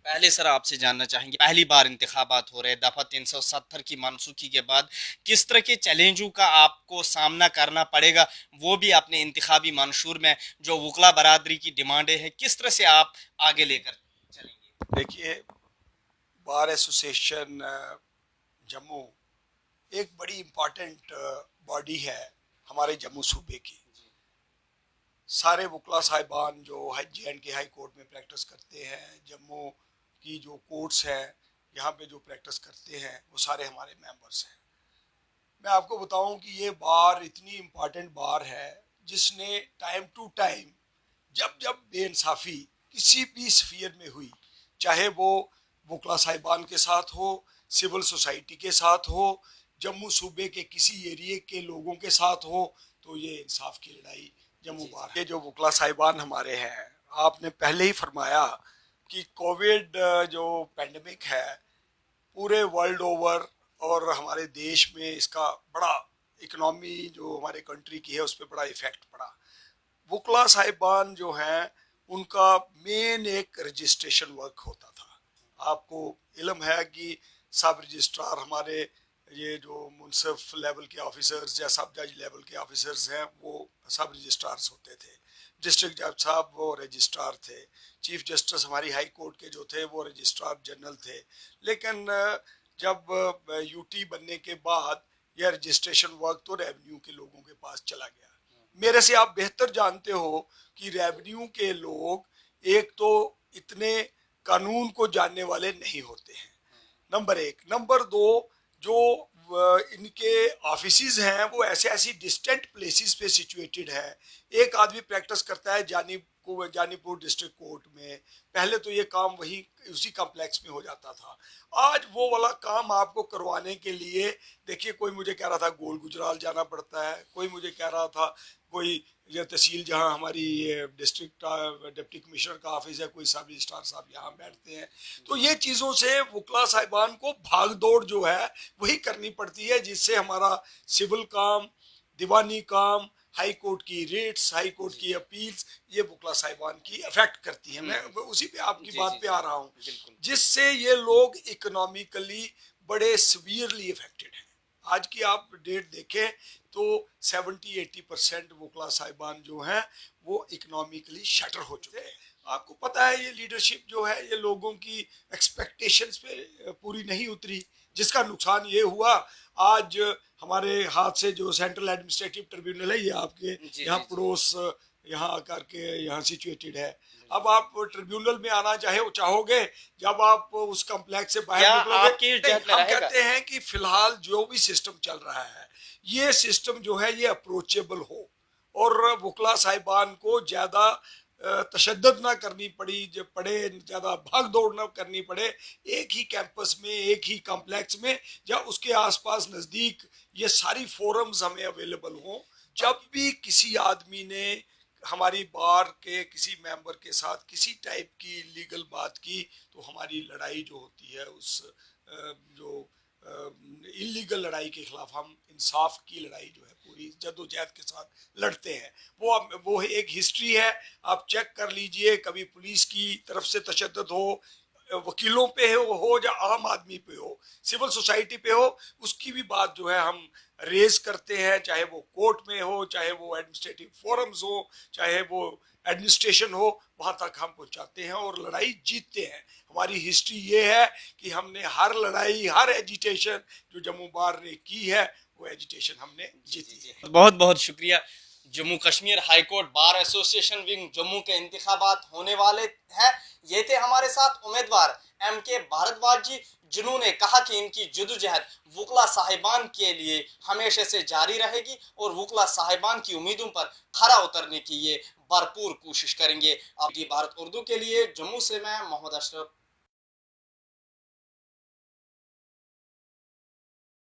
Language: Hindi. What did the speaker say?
पहले सर आपसे जानना चाहेंगे, पहली बार इंतखाबात हो रहे, दफ़ा 370 की मनसूखी के बाद किस तरह के चैलेंजों का आपको सामना करना पड़ेगा, वो भी अपने इंतखाबी मंशूर में जो वकला बरादरी की डिमांडें हैं किस तरह से आप आगे लेकर चलेंगे? देखिए, बार एसोसिएशन जम्मू एक बड़ी इम्पॉर्टेंट बॉडी है हमारे जम्मू सूबे की। सारे वकला साहिबान जो जे.एंड.के हाई कोर्ट में प्रैक्टिस करते हैं, जम्मू की जो कोर्ट्स हैं यहाँ पे जो प्रैक्टिस करते हैं, वो सारे हमारे मेंबर्स हैं। मैं आपको बताऊं कि ये बार इतनी इम्पॉर्टेंट बार है जिसने टाइम टू टाइम जब जब बेइंसाफ़ी किसी भी स्फीयर में हुई, चाहे वो वकला साहिबान के साथ हो, सिविल सोसाइटी के साथ हो, जम्मू सूबे के किसी एरिए के लोगों के साथ हो, तो ये इंसाफ की लड़ाई जम्मू बार। ये जो वकला साहिबान हमारे हैं, आपने पहले ही फरमाया कि कोविड जो पेंडेमिक है पूरे वर्ल्ड ओवर और हमारे देश में इसका बड़ा इकनॉमी जो हमारे कंट्री की है उस पर बड़ा इफेक्ट पड़ा। वकला साहिबान जो हैं उनका मेन एक रजिस्ट्रेशन वर्क होता था। आपको इल्म है कि सब रजिस्ट्रार हमारे ये जो मुनसिफ लेवल के ऑफिसर्स या सब जज लेवल के ऑफिसर्स हैं वो सब रजिस्ट्रार्स होते थे। डिस्ट्रिक्ट जज साहब वो रजिस्ट्रार थे। चीफ जस्टिस हमारी हाई कोर्ट के जो थे वो रजिस्ट्रार जनरल थे। लेकिन जब यूटी बनने के बाद यह रजिस्ट्रेशन वर्क तो रेवेन्यू के लोगों के पास चला गया। मेरे से आप बेहतर जानते हो कि रेवेन्यू के लोग एक तो इतने कानून को जानने वाले नहीं होते हैं, नंबर एक। नंबर दो, जो इनके ऑफिसेज हैं वो ऐसे ऐसी डिस्टेंट प्लेसेस पे सिचुएटेड है। एक आदमी प्रैक्टिस करता है जानीपुर डिस्ट्रिक्ट कोर्ट में, पहले तो ये काम वही उसी कॉम्प्लेक्स में हो जाता था। आज वो वाला काम आपको करवाने के लिए, देखिए, कोई मुझे कह रहा था गोल गुजराल जाना पड़ता है, कोई मुझे कह रहा था कोई ये तहसील जहाँ हमारी ये डिस्ट्रिक्ट डिप्टी कमिश्नर का ऑफिस है, कोई सब रजिस्ट्रार साहब यहाँ बैठते हैं। तो ये चीज़ों से वकला साहिबान को भाग दौड़ जो है वही करनी पड़ती है, जिससे हमारा सिविल काम, दीवानी काम, हाई कोर्ट की रेट्स, हाई कोर्ट की अपील्स, ये वकला साहिबान की अफेक्ट करती है। मैं उसी पे आपकी बात पे आ रहा हूँ, जिससे ये लोग इकोनॉमिकली बड़े सीवियरली अफेक्टेड हैं। आज की आप डेट देखें तो 70-80% वकला साहिबान जो हैं वो इकोनॉमिकली शटर हो चुके हैं। आपको पता है ये लीडरशिप जो है ये लोगों की एक्सपेक्टेशंस पे पूरी नहीं उतरी, जिसका नुकसान ये हुआ आज हमारे हाथ से जो सेंट्रल एडमिनिस्ट्रेटिव ट्रिब्यूनल है ये आपके यहाँ पड़ोस यहाँ आकर के यहाँ सिचुएटेड है। अब आप ट्रिब्यूनल में आना चाहोगे, जब आप उस कॉम्प्लेक्स से बाहर निकलोगे, हम कहते हैं कि फिलहाल जो भी सिस्टम चल रहा है ये सिस्टम जो है ये अप्रोचेबल हो और वकला साहिबान को ज़्यादा तशद्दुद ना करनी पड़े, ज़्यादा भाग दौड़ ना करनी पड़े। एक ही कैंपस में, एक ही कॉम्प्लेक्स में या उसके आसपास नज़दीक ये सारी फोरम्स हमें अवेलेबल हों। जब भी किसी आदमी ने हमारी बार के किसी मेंबर के साथ किसी टाइप की लीगल बात की, तो हमारी लड़ाई जो होती है उस जो इलीगल लड़ाई के खिलाफ हम इंसाफ की लड़ाई जो है पूरी जद्दोजहद के साथ लड़ते हैं। वो एक हिस्ट्री है, आप चेक कर लीजिए। कभी पुलिस की तरफ से तशद्दुद हो, वकीलों पे हो या आम आदमी पे हो, सिविल सोसाइटी पे हो, उसकी भी बात जो है हम रेज करते हैं, चाहे वो कोर्ट में हो, चाहे वो एडमिनिस्ट्रेटिव फोरम्स हो, चाहे वो एडमिनिस्ट्रेशन हो, वहां तक हम पहुंचाते हैं और लड़ाई जीतते हैं। हमारी हिस्ट्री ये है कि हमने हर लड़ाई, हर एजिटेशन जो जम्मू बार ने की है वो एजिटेशन हमने जीती है। बहुत बहुत शुक्रिया। Jammu Kashmir high court bar association wing Jammu के इंतखाबात होने वाले हैं। ये थे हमारे साथ उम्मीदवार M.K. भारद्वाज जी, जिन्होंने कहा कि इनकी जद्दोजहद वकला साहिबान के लिए हमेशा से जारी रहेगी और वकला साहिबान की उम्मीदों पर खरा उतरने की ये भरपूर कोशिश करेंगे। अब भारत उर्दू के लिए जम्मू से मैं मोहम्मद अशरफ।